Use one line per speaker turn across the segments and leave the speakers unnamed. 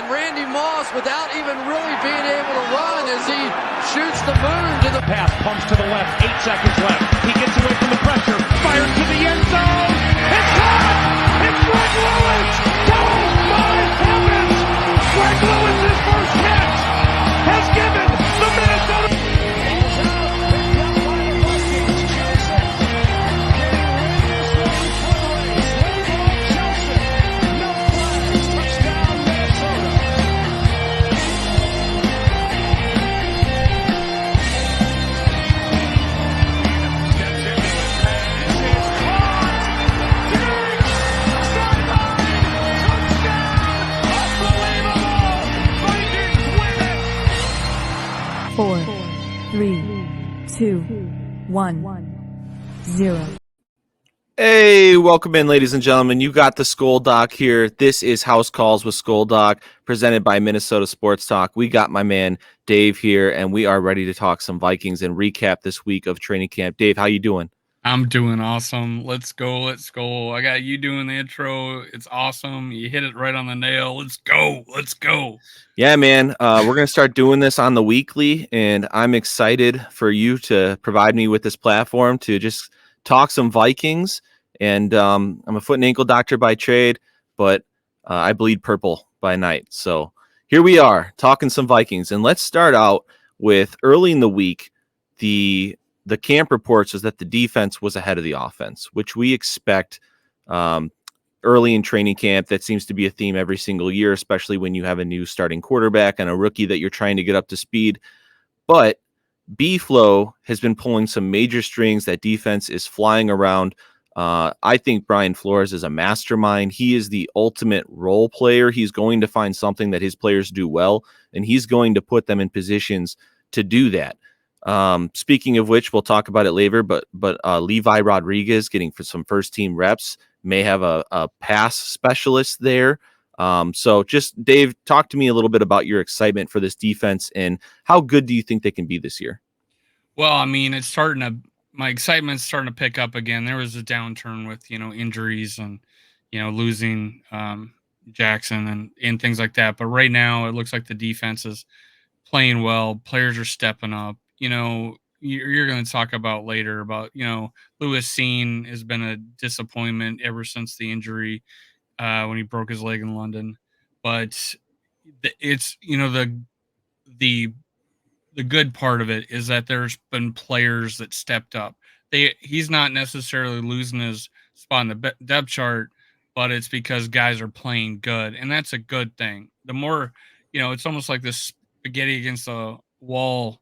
And Randy Moss, without even really being able to run, as he shoots the moon to the
pass, pumps to the left, 8 seconds left. He gets away from the pressure, fires to the end zone. It's caught! It's Greg Lewis! Oh my heavens! Greg Lewis's first catch has given the Minnesota.
Four, 3, 2, 1, 0.
Hey, welcome in, ladies and gentlemen. You got the Skull Doc here. This is House Calls with Skull Doc, presented by Minnesota Sports Talk. We got my man Dave here, and we are ready to talk some Vikings and recap this week of training camp. Dave, how you doing?
I'm doing awesome. Let's go. Let's go. I got you doing the intro. It's awesome. You hit it right on the nail. Let's go. Let's go.
Yeah, man. We're going to start doing this on the weekly, and I'm excited for you to provide me with this platform to just talk some Vikings. And I'm a foot and ankle doctor by trade, but I bleed purple by night. So here we are talking some Vikings. And let's start out with early in the week, the camp reports is that the defense was ahead of the offense, which we expect early in training camp. That seems to be a theme every single year, especially when you have a new starting quarterback and a rookie that you're trying to get up to speed. But B-Flow has been pulling some major strings. That defense is flying around. I think Brian Flores is a mastermind. He is the ultimate role player. He's going to find something that his players do well, and he's going to put them in positions to do that. Speaking of which, we'll talk about it later, but Levi Rodriguez getting for some first team reps, may have a pass specialist there. So just Dave, talk to me a little bit about your excitement for this defense and how good do you think they can be this year?
Well, I mean, my excitement's starting to pick up again. There was a downturn with, injuries and, losing Jackson and things like that. But right now it looks like the defense is playing well. Players are stepping up. You're going to talk about later about, Lewis Seen has been a disappointment ever since the injury when he broke his leg in London. But it's, the good part of it is that there's been players that stepped up. He's not necessarily losing his spot in the depth chart, but it's because guys are playing good, and that's a good thing. The more, it's almost like this spaghetti against the wall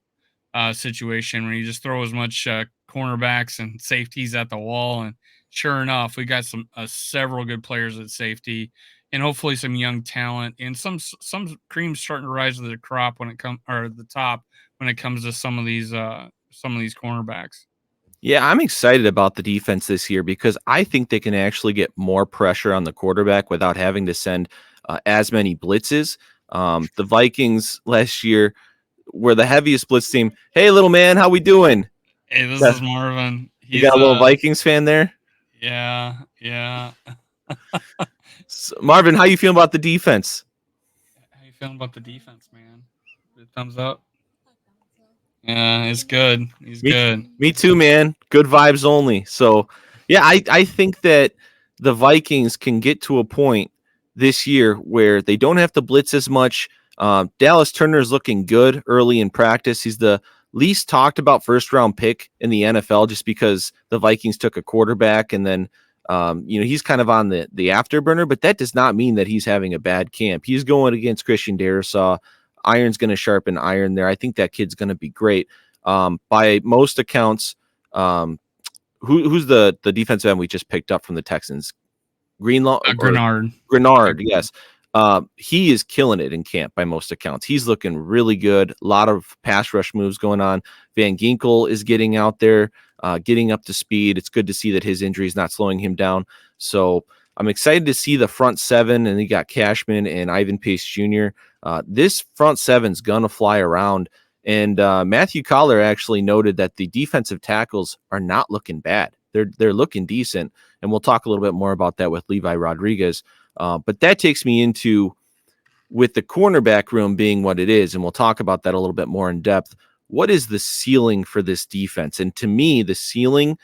situation where you just throw as much cornerbacks and safeties at the wall, and sure enough, we got several good players at safety, and hopefully some young talent, and some creams starting to rise to the crop when it comes, or the top when it comes to some of these cornerbacks.
Yeah, I'm excited about the defense this year because I think they can actually get more pressure on the quarterback without having to send as many blitzes. The Vikings last year were the heaviest blitz team. Hey, little man, how we doing?
Hey, this is Marvin.
You got a little Vikings fan there?
Yeah.
So, Marvin, how you feeling about the defense?
How you feeling about the defense, man? Thumbs up. Yeah, it's good. He's good.
Me too, man. Good vibes only. So, yeah, I think that the Vikings can get to a point this year where they don't have to blitz as much. Dallas Turner is looking good early in practice. He's the least talked about first-round pick in the NFL just because the Vikings took a quarterback and then, he's kind of on the afterburner, but that does not mean that he's having a bad camp. He's going against Christian Darrisaw. Iron's going to sharpen iron there. I think that kid's going to be great. By most accounts, who's the defensive end we just picked up from the Texans?
Grenard,
yes. He is killing it in camp by most accounts. He's looking really good. A lot of pass rush moves going on. Van Ginkel is getting out there, getting up to speed. It's good to see that his injury is not slowing him down. So I'm excited to see the front seven, and you got Cashman and Ivan Pace Jr. This front seven's gonna fly around. And Matthew Collar actually noted that the defensive tackles are not looking bad. They're looking decent, and we'll talk a little bit more about that with Levi Rodriguez. But that takes me into with the cornerback room being what it is, and we'll talk about that a little bit more in depth, what is the ceiling for this defense? And to me, the ceiling,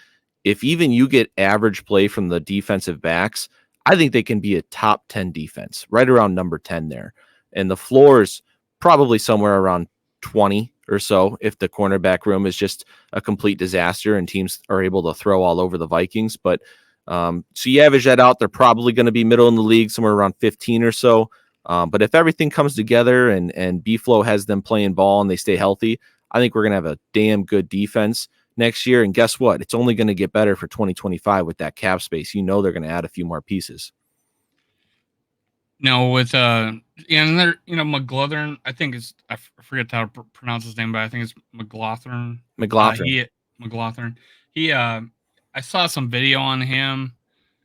if even you get average play from the defensive backs, I think they can be a top 10 defense, right around number 10 there. And the floor is probably somewhere around 20 or so if the cornerback room is just a complete disaster and teams are able to throw all over the Vikings. But so you average that out, they're probably going to be middle in the league, somewhere around 15 or so. But if everything comes together and B-Flow has them playing ball and they stay healthy, I think we're going to have a damn good defense next year. And guess what? It's only going to get better for 2025 with that cap space. You know they're going to add a few more pieces.
No, with and there, McGlothern, I think it's I forget how to pronounce his name, but I think it's McGlothern.
McLaughlin.
McGlothern. He I saw some video on him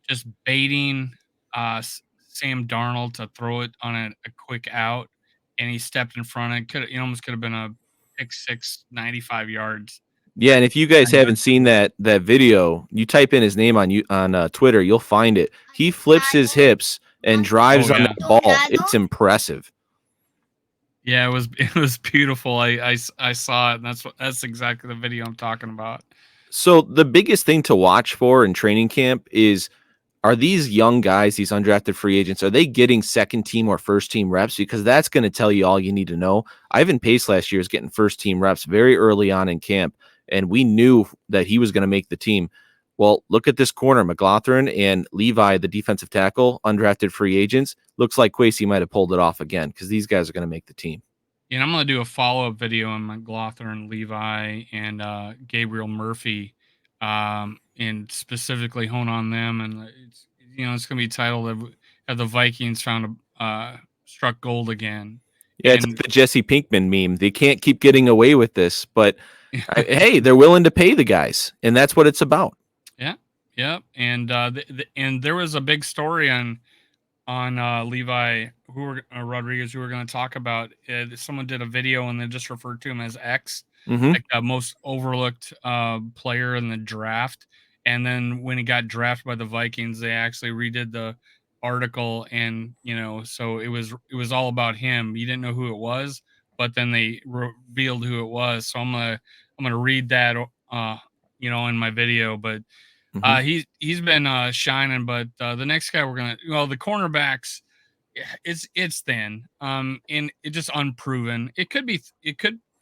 just baiting Sam Darnold to throw it on a quick out, and he stepped in front. It almost could have been a pick six, 95 yards.
Yeah, and if you guys haven't seen that video, you type in his name on Twitter, you'll find it. He flips his hips and drives on the ball. It's impressive.
Yeah, it was beautiful. I saw it, and that's exactly the video I'm talking about.
So the biggest thing to watch for in training camp is, are these young guys, these undrafted free agents, are they getting second team or first team reps? Because that's going to tell you all you need to know. Ivan Pace last year is getting first team reps very early on in camp, and we knew that he was going to make the team. Well, look at this corner, McLaughlin and Levi, the defensive tackle, undrafted free agents. Looks like Kwesi might have pulled it off again because these guys are going to make the team.
Yeah, and I'm going to do a follow-up video on McLaughlin, Levi, and Gabriel Murphy, and specifically hone on them. And it's going to be titled "Have the Vikings found struck gold again?"
Yeah, it's like the Jesse Pinkman meme. They can't keep getting away with this, but hey, they're willing to pay the guys, and that's what it's about.
Yeah. And and there was a big story on Levi Rodriguez, who we're going to talk about. Someone did a video and they just referred to him as X, like the most overlooked player in the draft. And then when he got drafted by the Vikings, they actually redid the article, and so it was all about him. You didn't know who it was, but then they revealed who it was. So I'm gonna read that in my video. But he's been shining. But the next guy the cornerbacks, it's thin, and it just unproven. It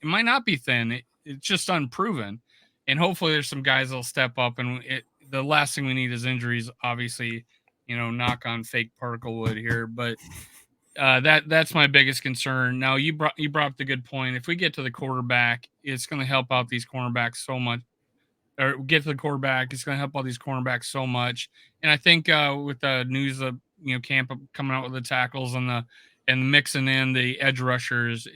might not be thin. It's just unproven, and hopefully there's some guys that'll step up. And the last thing we need is injuries, obviously. Knock on fake particle wood here, but that's my biggest concern. Now you brought up the good point. If we get to the quarterback, it's going to help out these cornerbacks so much. Or get to the quarterback, it's going to help all these cornerbacks so much. And I think with the news of camp coming out with the tackles and mixing in the edge rushers,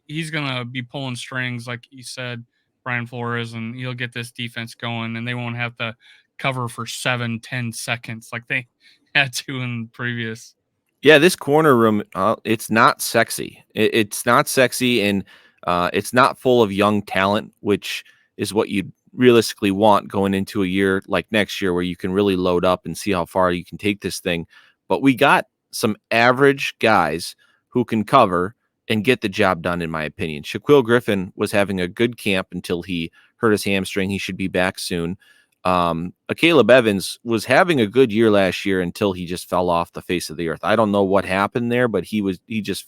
he's going to be pulling strings, like you said, Brian Flores, and he'll get this defense going, and they won't have to cover for 7-10 seconds like they had to in previous.
Yeah, this corner room, it's not sexy. It's not sexy, and it's not full of young talent, which is what you realistically want going into a year like next year, where you can really load up and see how far you can take this thing. But we got some average guys who can cover and get the job done, in my opinion. Shaquille Griffin was having a good camp until he hurt his hamstring. He should be back soon. Caleb Evans was having a good year last year until he just fell off the face of the earth. I don't know what happened there, but he just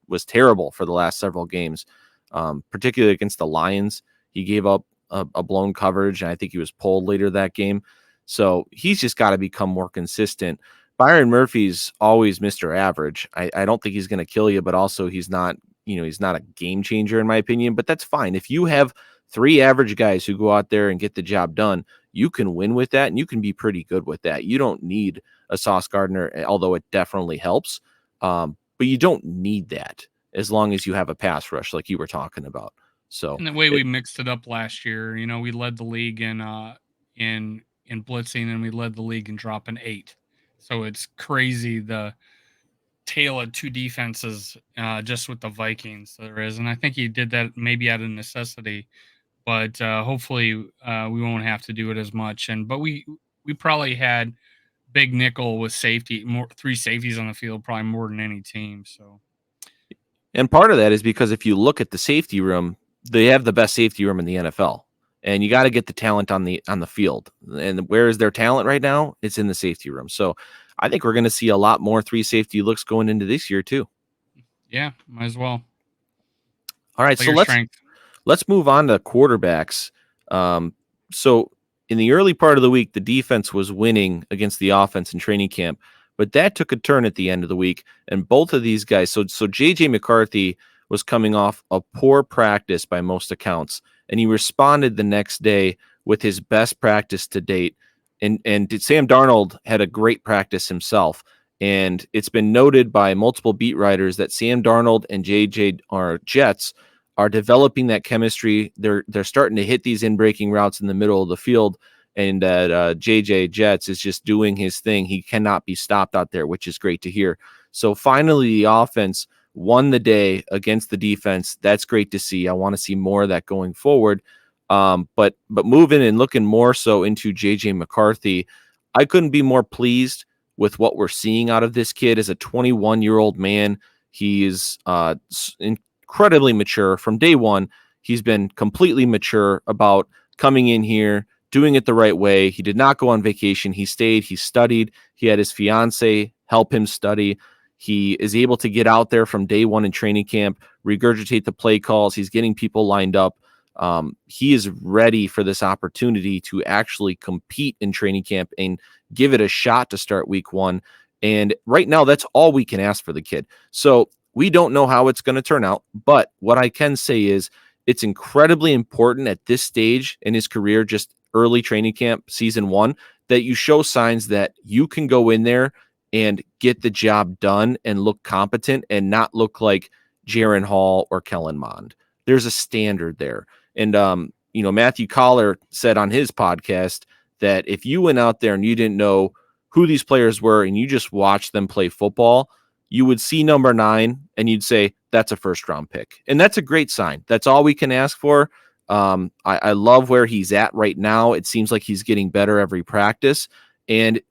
was terrible for the last several games, particularly against the Lions. He gave up a blown coverage, and I think he was pulled later that game. So he's just got to become more consistent. Byron Murphy's always Mr. Average. I don't think he's going to kill you, but also he's not a game changer in my opinion, but that's fine. If you have three average guys who go out there and get the job done, you can win with that, and you can be pretty good with that. You don't need a Sauce Gardner, although it definitely helps. But you don't need that as long as you have a pass rush like you were talking about. So,
and the way we mixed it up last year, we led the league in blitzing, and we led the league in dropping 8. So it's crazy the tale of two defenses just with the Vikings there is. And I think he did that maybe out of necessity, but hopefully we won't have to do it as much. But we probably had big nickel with safety, 3 safeties on the field, probably more than any team. So
And part of that is because if you look at the safety room, they have the best safety room in the NFL. And you got to get the talent on the field. And where is their talent right now? It's in the safety room. So I think we're going to see a lot more 3 safety looks going into this year too.
Yeah, might as well.
All right, so let's move on to quarterbacks. So in the early part of the week, the defense was winning against the offense in training camp, but that took a turn at the end of the week. And both of these guys, so JJ McCarthy was coming off a poor practice by most accounts, and he responded the next day with his best practice to date. And Sam Darnold had a great practice himself. And it's been noted by multiple beat writers that Sam Darnold and JJ Jets are developing that chemistry. They're starting to hit these in-breaking routes in the middle of the field, and that JJ Jets is just doing his thing. He cannot be stopped out there, which is great to hear. So finally, the offense won the day against the defense. That's great to see. I want to see more of that going forward. But moving and looking more so into JJ McCarthy, I couldn't be more pleased with what we're seeing out of this kid as a 21-year-old man. He is incredibly mature from day one. He's been completely mature about coming in here, doing it the right way. He did not go on vacation. He stayed, he studied. He had his fiance help him study. He is able to get out there from day one in training camp, regurgitate the play calls. He's getting people lined up. He is ready for this opportunity to actually compete in training camp and give it a shot to start week 1. And right now, that's all we can ask for the kid. So we don't know how it's going to turn out, but what I can say is it's incredibly important at this stage in his career, just early training camp, season 1, that you show signs that you can go in there and get the job done and look competent and not look like Jaron Hall or Kellen Mond. There's a standard there. And, Matthew Collar said on his podcast that if you went out there and you didn't know who these players were and you just watched them play football, you would see number 9 and you'd say, that's a first round pick. And that's a great sign. That's all we can ask for. I love where he's at right now. It seems like he's getting better every practice. And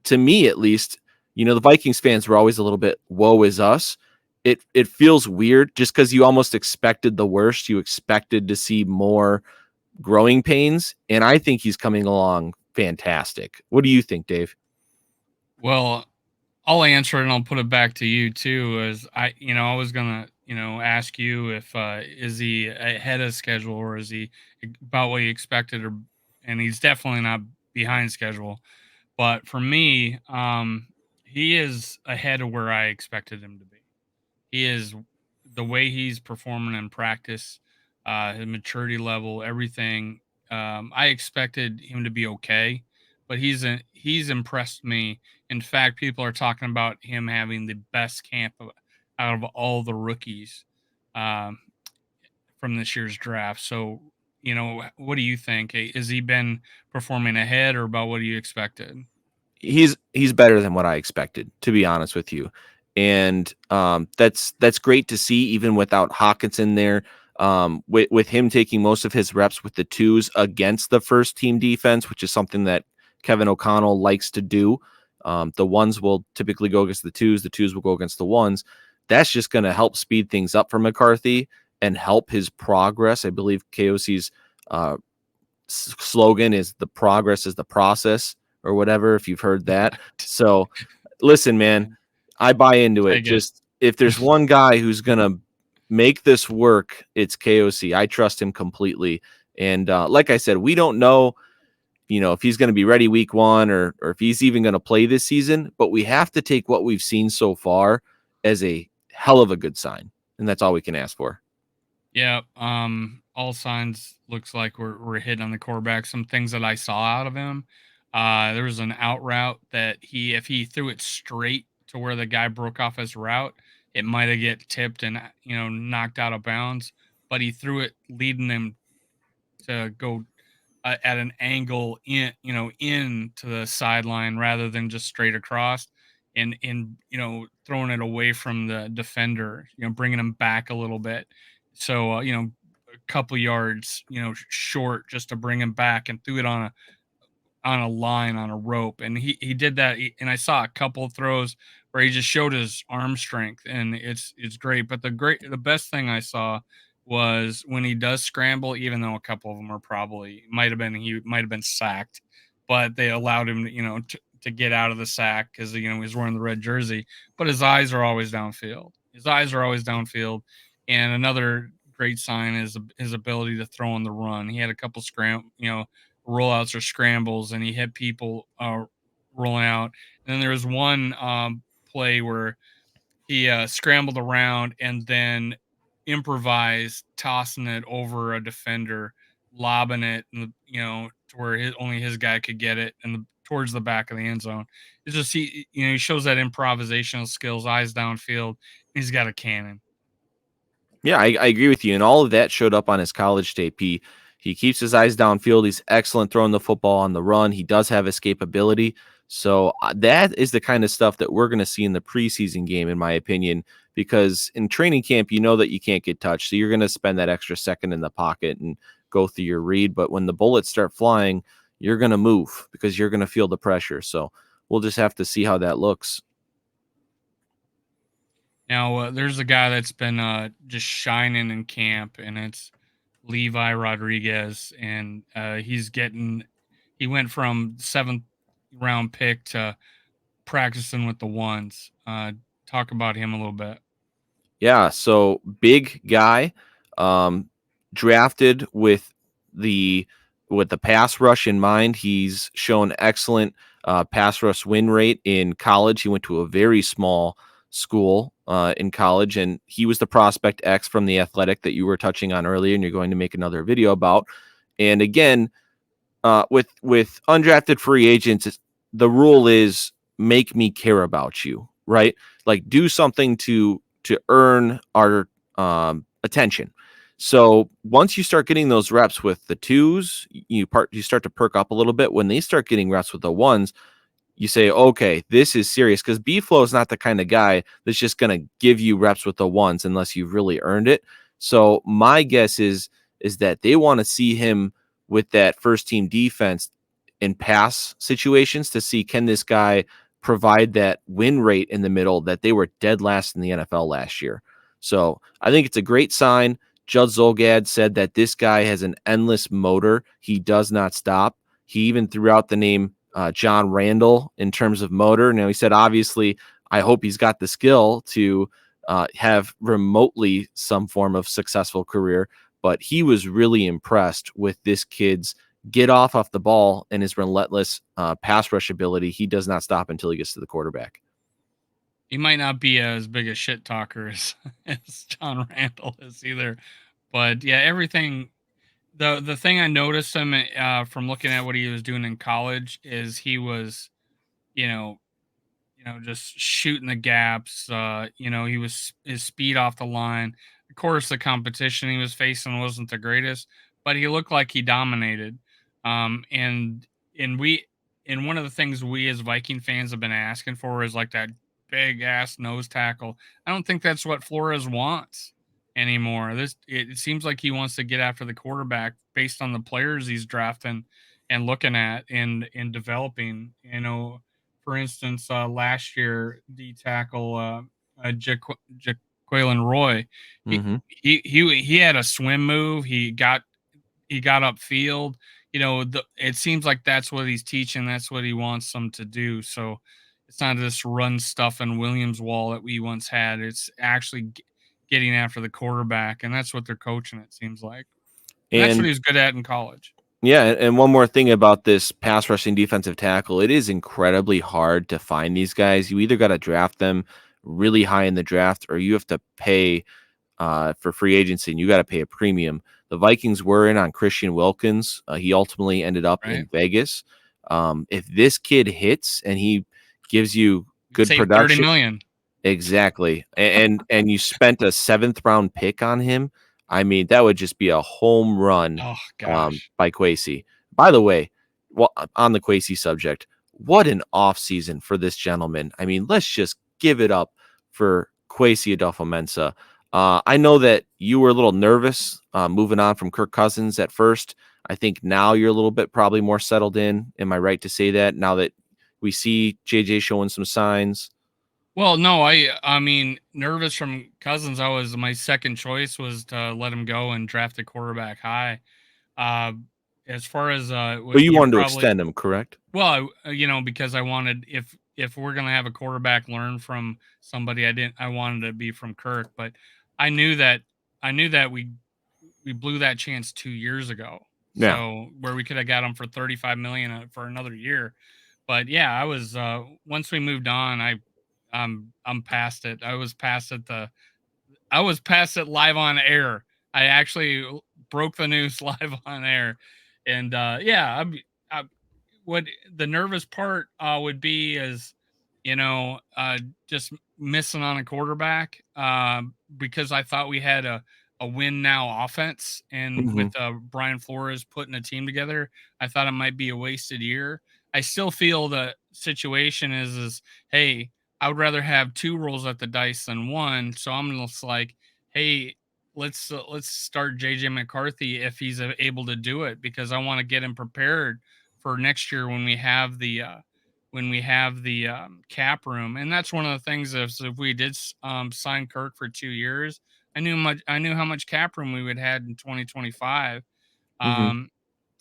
to me, at least, the Vikings fans were always a little bit, woe is us. It feels weird just because you almost expected the worst. You expected to see more growing pains. And I think he's coming along fantastic. What do you think, Dave?
Well, I'll answer it and I'll put it back to you too. As I was gonna, ask you if is he ahead of schedule or is he about what you expected, and he's definitely not behind schedule. But for me, he is ahead of where I expected him to be. He is the way he's performing in practice, his maturity level, everything. I expected him to be okay, but he's impressed me. In fact, people are talking about him having the best camp out of all the rookies um, from this year's draft. So, what do you think? Has he been performing ahead or about what you expected?
He's better than what I expected, to be honest with you. And that's great to see, even without Hawkinson there. With him taking most of his reps with the 2s against the first team defense, which is something that Kevin O'Connell likes to do. The 1s will typically go against the 2s. The 2s will go against the 1s. That's just going to help speed things up for McCarthy and help his progress. I believe KOC's slogan is "the progress is the process," or whatever, if you've heard that. So listen, man, I buy into it. Just if there's one guy who's going to make this work, it's KOC. I trust him completely. And like I said, we don't know, if he's going to be ready week 1 or if he's even going to play this season, but we have to take what we've seen so far as a hell of a good sign. And that's all we can ask for.
Yeah. All signs looks like we're hitting on the quarterback. Some things that I saw out of him. There was an out route that if he threw it straight to where the guy broke off his route, it might have get tipped and knocked out of bounds. But he threw it leading him to go at an angle into the sideline rather than just straight across, and throwing it away from the defender, bringing him back a little bit. So a couple yards short just to bring him back, and threw it on on a line on a rope, and he did that. And I saw a couple of throws where he just showed his arm strength, and it's great. But the best thing I saw was when he does scramble, even though a couple of them are probably he might have been sacked, but they allowed him, to get out of the sack because he's wearing the red jersey. But his eyes are always downfield. His eyes are always downfield, and another great sign is his ability to throw on the run. He had a couple rollouts or scrambles, and he hit people rolling out. And then there was one play where he scrambled around and then improvised tossing it over a defender, lobbing it, to where only his guy could get it, and towards the back of the end zone. It's just he shows that improvisational skills, eyes downfield. He's got a cannon.
Yeah, I agree with you. And all of that showed up on his college tape. He keeps his eyes downfield. He's excellent throwing the football on the run. He does have escapability. So that is the kind of stuff that we're going to see in the preseason game, in my opinion, because in training camp, you know that you can't get touched. So you're going to spend that extra second in the pocket and go through your read. But when the bullets start flying, you're going to move because you're going to feel the pressure. So we'll just have to see how that looks.
Now, there's a guy that's been just shining in camp, and it's Levi Rodriguez, and he went from 7th round pick to practicing with the ones. Talk about him a little bit.
Yeah, so big guy, drafted with the pass rush in mind. He's shown excellent pass rush win rate in college. He went to a very small school in college, and he was the prospect X from the Athletic that you were touching on earlier, and you're going to make another video about. And again, with undrafted free agents, the rule is make me care about you, right? Like do something to earn our attention. So once you start getting those reps with the twos, you start to perk up a little bit. When they start getting reps with the ones, you say, okay, this is serious, because B-Flow is not the kind of guy that's just going to give you reps with the ones unless you've really earned it. So my guess is that they want to see him with that first team defense in pass situations to see, can this guy provide that win rate in the middle that they were dead last in the NFL last year. So I think it's a great sign. Judd Zolgad said that this guy has an endless motor. He does not stop. He even threw out the name John Randall in terms of motor. Now, he said, obviously, I hope he's got the skill to have remotely some form of successful career, but he was really impressed with this kid's get off the ball and his relentless pass rush ability. He does not stop until he gets to the quarterback.
He might not be as big a shit talker as John Randall is either, but yeah, everything. The thing I noticed him from looking at what he was doing in college is he was, you know, just shooting the gaps. He was his speed off the line. Of course, the competition he was facing wasn't the greatest, but he looked like he dominated. And we and one of the things we as Viking fans have been asking for is like that big ass nose tackle. I don't think that's what Flores wants anymore. It seems like he wants to get after the quarterback based on the players he's drafting and looking at and developing. For instance, last year, D tackle Jaquelin Roy,
Mm-hmm.
he had a swim move. He got upfield. It seems like that's what he's teaching. That's what he wants them to do. So it's not this run stuff and Williams wall that we once had. It's actually getting after the quarterback, and that's what they're coaching. It seems like, and that's what he was good at in college.
Yeah, and one more thing about this pass rushing defensive tackle, it is incredibly hard to find these guys. You either got to draft them really high in the draft, or you have to pay for free agency, and you got to pay a premium. The Vikings were in on Christian Wilkins. He ultimately ended up in Vegas. If this kid hits and he gives you good production,
30 million.
Exactly, and you spent a 7th round pick on him. I mean, that would just be a home run by Kwesi. By the way, on the Kwesi subject, what an offseason for this gentleman. I mean, let's just give it up for Kwesi Adolfo-Mensah. I know that you were a little nervous moving on from Kirk Cousins at first. I think now you're a little bit probably more settled in. Am I right to say that now that we see JJ showing some signs?
Well, no, I mean, nervous from Cousins. My second choice was to let him go and draft a quarterback high. Uh, as far as
But you
you're
wanted to
probably
extend him, correct?
well, because I wanted if we're gonna have a quarterback learn from somebody, I wanted to be from Kirk, but I knew that we blew that chance 2 years ago.
Yeah.
So where we could have got him for 35 million for another year. But yeah, I was once we moved on, I'm past it. I was past it live on air. I actually broke the news live on air, and yeah, I, what the nervous part would be is, just missing on a quarterback because I thought we had a win now offense, and
Hmm.
with Brian Flores putting a team together, I thought it might be a wasted year. I still feel the situation is hey, I would rather have two rolls at the dice than one. So I'm just like, hey, let's start JJ McCarthy if he's able to do it, because I want to get him prepared for next year when we have the cap room. And that's one of the things. If we did sign Kirk for 2 years, I knew how much cap room we would have in 2025.
Hmm.
Um,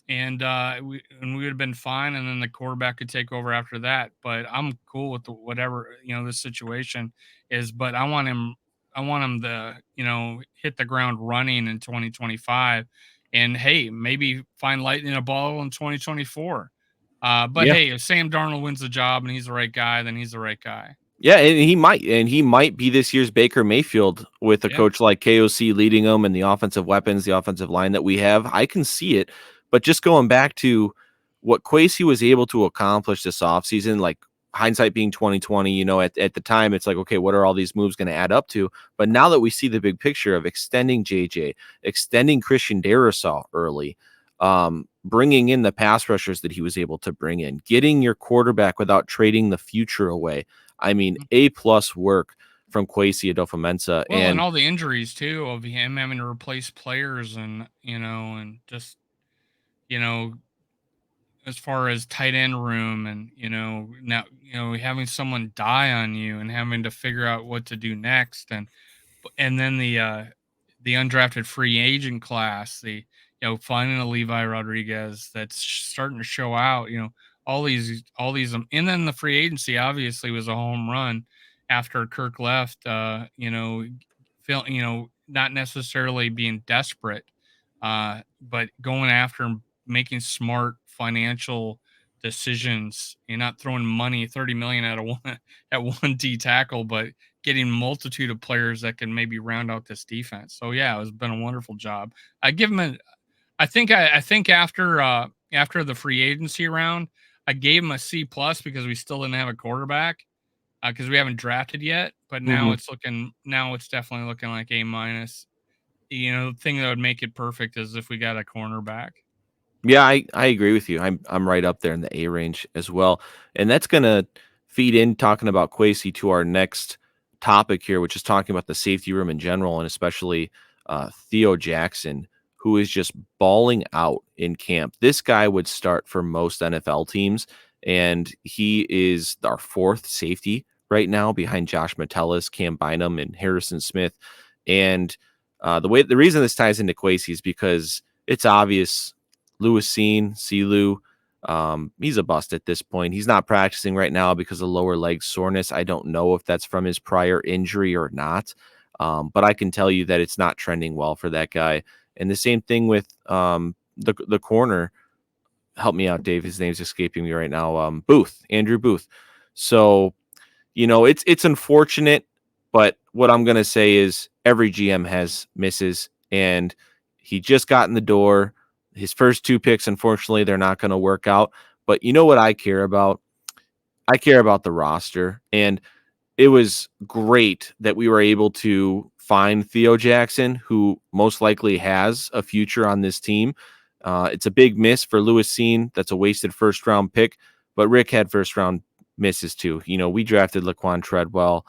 and we would have been fine, and then the quarterback could take over after that. But I'm cool with whatever this situation is. But I want him to hit the ground running in 2025, and hey, maybe find lightning in a bottle in 2024. But
Yeah.
hey, if Sam Darnold wins the job and he's the right guy, then he's the right guy.
Yeah, and he might be this year's Baker Mayfield with a
Yeah.
coach like KOC leading them and the offensive weapons, the offensive line that we have. I can see it. But just going back to what Kwesi was able to accomplish this offseason, like hindsight being 2020, at the time it's like, okay, what are all these moves going to add up to? But now that we see the big picture of extending JJ, extending Christian Darrisaw early, bringing in the pass rushers that he was able to bring in, getting your quarterback without trading the future away. I mean, A+ work from Kwesi Adofo-Mensah.
Well, and
And
all the injuries too of him having to replace players, and just you know as far as tight end room, and now having someone die on you and having to figure out what to do next, and then the undrafted free agent class, finding a Levi Rodriguez that's starting to show out, all these, and then the free agency obviously was a home run after Kirk left. Not necessarily being desperate, but going after and making smart financial decisions. You're not throwing money, 30 million at a one at one D tackle, but getting multitude of players that can maybe round out this defense. So yeah, it's been a wonderful job. I give him a I think after the free agency round, I gave him a C+ because we still didn't have a quarterback, because we haven't drafted yet. But
mhm.
now it's definitely looking like A-. The thing that would make it perfect is if we got a cornerback.
Yeah, I agree with you. I'm right up there in the A range as well. And that's gonna feed in talking about Kwesi to our next topic here, which is talking about the safety room in general, and especially Theo Jackson, who is just balling out in camp. This guy would start for most NFL teams, and he is our fourth safety right now behind Josh Metellus, Cam Bynum, and Harrison Smith. And the reason this ties into Kwesi is because it's obvious. Lewis Silu, he's a bust at this point. He's not practicing right now because of lower leg soreness. I don't know if that's from his prior injury or not, but I can tell you that it's not trending well for that guy. And the same thing with the corner. Help me out, Dave. His name's escaping me right now. Andrew Booth. So it's unfortunate, but what I'm gonna say is every GM has misses, and he just got in the door. His first two picks, unfortunately, they're not going to work out. But you know what I care about? I care about the roster, and it was great that we were able to find Theo Jackson, who most likely has a future on this team. It's a big miss for Lewis Cine. That's a wasted first round pick, but Rick had first round misses too. We drafted Laquan Treadwell.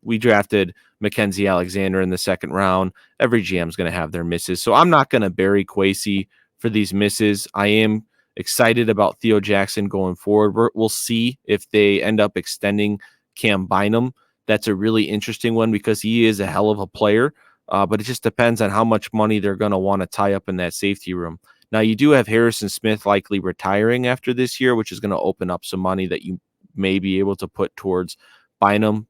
We drafted Mackenzie Alexander in the second round. Every GM is going to have their misses. So I'm not going to bury Kwesi for these misses. I am excited about Theo Jackson going forward. We'll see if they end up extending Cam Bynum. That's a really interesting one because he is a hell of a player, but it just depends on how much money they're going to want to tie up in that safety room. Now, you do have Harrison Smith likely retiring after this year, which is going to open up some money that you may be able to put towards Bynum.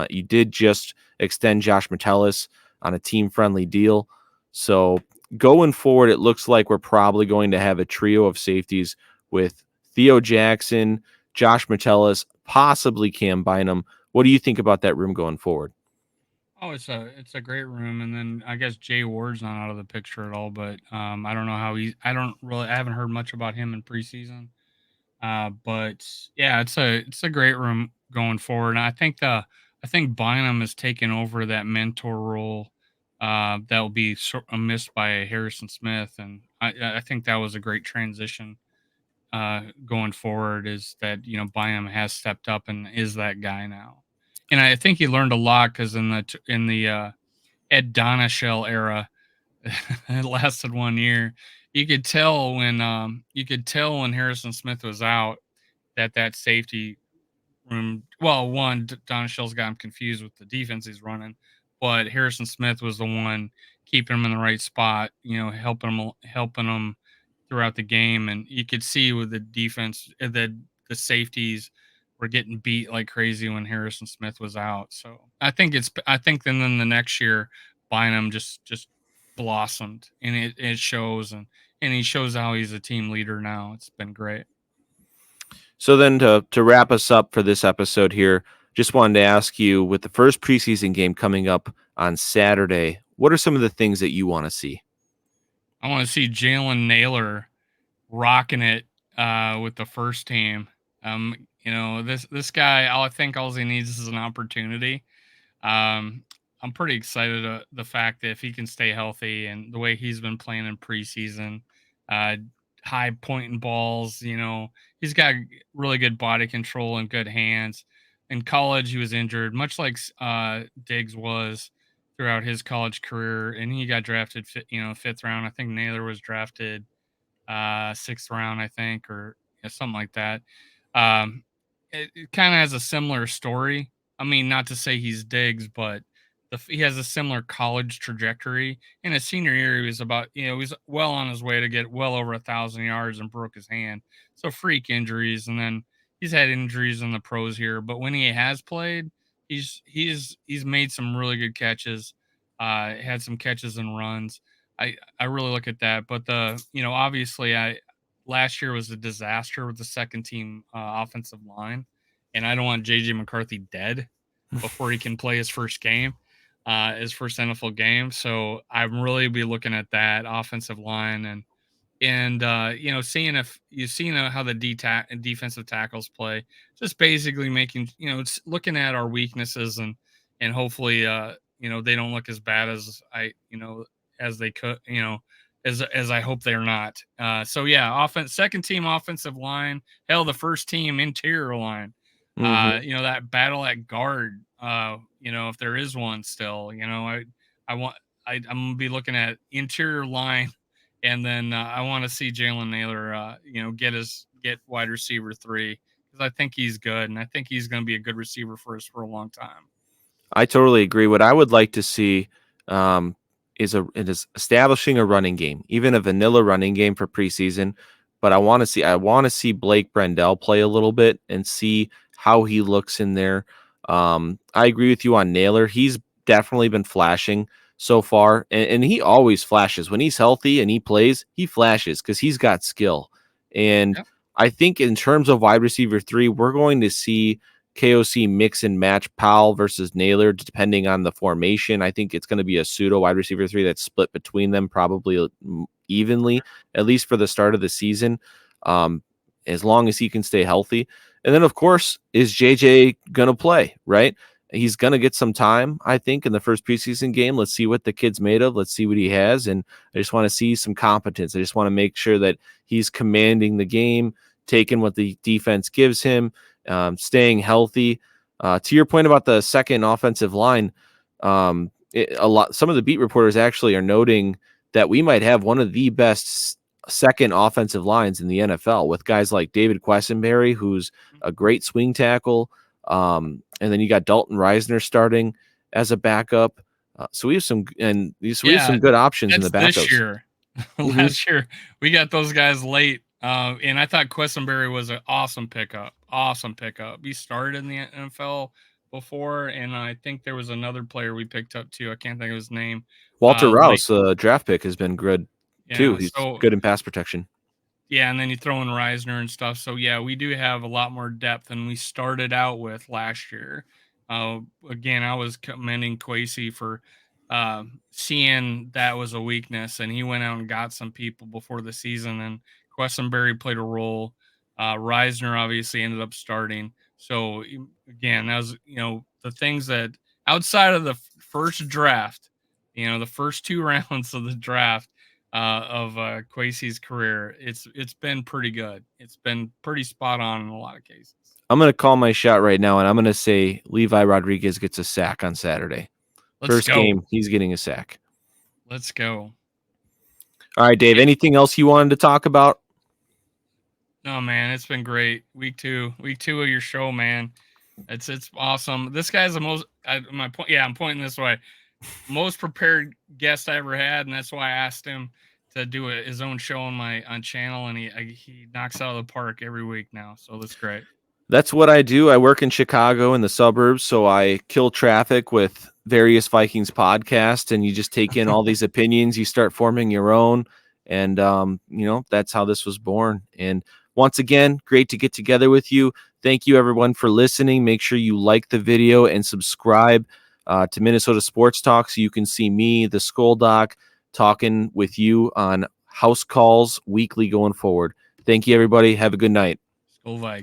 You did just extend Josh Metellus on a team-friendly deal. So going forward, it looks like we're probably going to have a trio of safeties with Theo Jackson, Josh Metellus, possibly Cam Bynum. What do you think about that room going forward?
Oh, it's a great room, and then I guess Jay Ward's not out of the picture at all. But I don't know how I haven't heard much about him in preseason. But yeah, it's a great room going forward. And I think Bynum has taken over that mentor role that will be missed by Harrison Smith, and I think that was a great transition going forward. Is that Bynum has stepped up and is that guy now, and I think he learned a lot because in the Ed Donashell era, it lasted 1 year. You could tell when Harrison Smith was out that safety room. Well, one, Donashell's got him confused with the defense he's running, but Harrison Smith was the one keeping him in the right spot. Helping him throughout the game, and you could see with the defense that the safeties were getting beat like crazy when Harrison Smith was out. So I think then the next year Bynum just blossomed, and it shows, and he shows how he's a team leader now. It's been great.
So then to wrap us up for this episode here, just wanted to ask you, with the first preseason game coming up on Saturday, what are some of the things that you want to see?
I want to see Jalen Naylor rocking it with the first team. This guy, I think all he needs is an opportunity. I'm pretty excited the fact that if he can stay healthy and the way he's been playing in preseason, uh, high pointing balls, he's got really good body control and good hands. In college, he was injured, much like Diggs was throughout his college career, and he got drafted, fifth round. I think Naylor was drafted sixth round, I think, or something like that. Um, it kind of has a similar story. I mean, not to say he's Diggs, but he has a similar college trajectory. In his senior year, he was he was well on his way to get well over 1,000 yards and broke his hand. So freak injuries, and then he's had injuries in the pros here. But when he has played, he's made some really good catches. Had some catches and runs. I really look at that. But obviously last year was a disaster with the second team offensive line, and I don't want JJ McCarthy dead before he can play his first game, his first NFL game. So I'm really be looking at that offensive line and seeing if you've seen how the defensive tackles play, just basically making it's looking at our weaknesses and hopefully they don't look as bad as as they could as I hope they're not. So yeah, second team offensive line, hell, the first team interior line. That battle at guard. If there is one still, I'm gonna be looking at interior line, and then I want to see Jalen Naylor, get wide receiver 3 because I think he's good, and I think he's going to be a good receiver for us for a long time.
I totally agree. What I would like to see is establishing a running game, even a vanilla running game for preseason. But I want to see Blake Brendel play a little bit and see how he looks in there. I agree with you on Naylor. He's definitely been flashing so far, and he always flashes when he's healthy and he plays. He flashes because he's got skill. And
Yep.
I think in terms of wide receiver 3, we're going to see KOC mix and match Powell versus Naylor depending on the formation. I think it's going to be a pseudo wide receiver 3 that's split between them probably evenly, at least for the start of the season, as long as he can stay healthy. And then, of course, is JJ going to play, right? He's going to get some time, I think, in the first preseason game. Let's see what the kid's made of. Let's see what he has. And I just want to see some competence. I just want to make sure that he's commanding the game, taking what the defense gives him, staying healthy. To your point about the second offensive line, some of the beat reporters actually are noting that we might have one of the best second offensive lines in the NFL with guys like David Quessenberry, who's a great swing tackle. And then you got Dalton Reisner starting as a backup. So we have some good options in the
That's
backups.
this year. Last year we got those guys late. And I thought Quessenberry was an awesome pickup. Awesome pickup. He started in the NFL before, and I think there was another player we picked up too. I can't think of his name.
Walter
Late.
Rouse, draft pick, has been good too.
Yeah,
He's
so
good in pass protection.
yeah, and then you throw in Reisner and stuff. So yeah, we do have a lot more depth than we started out with last year. Again, I was commending Kwesi for seeing that was a weakness, and he went out and got some people before the season. And Quessenberry played a role. Reisner obviously ended up starting. So again, that was the things that outside of the first draft, the first 2 rounds of the draft of Kwesi's career, it's been pretty good. It's been pretty spot on in a lot of cases.
I'm going to call my shot right now, and I'm going to say Levi Rodriguez gets a sack on Saturday. First game, he's getting a sack.
Let's go.
All right, Dave, anything else you wanted to talk about?
No, man, it's been great. Week two of your show, man. It's awesome. This guy's the most I'm pointing this way. Most prepared guest I ever had, and that's why I asked him to do his own show on channel, and he knocks out of the park every week now. So that's great.
That's what I do. I work in Chicago in the suburbs, so I kill traffic with various Vikings podcasts, and you just take in all these opinions. You start forming your own, and that's how this was born. And once again, great to get together with you. Thank you, everyone, for listening. Make sure you like the video and subscribe to Minnesota Sports Talk so you can see me, the Skull Doc, talking with you on house calls weekly going forward. Thank you, everybody. Have a good night.
Skull Vikings.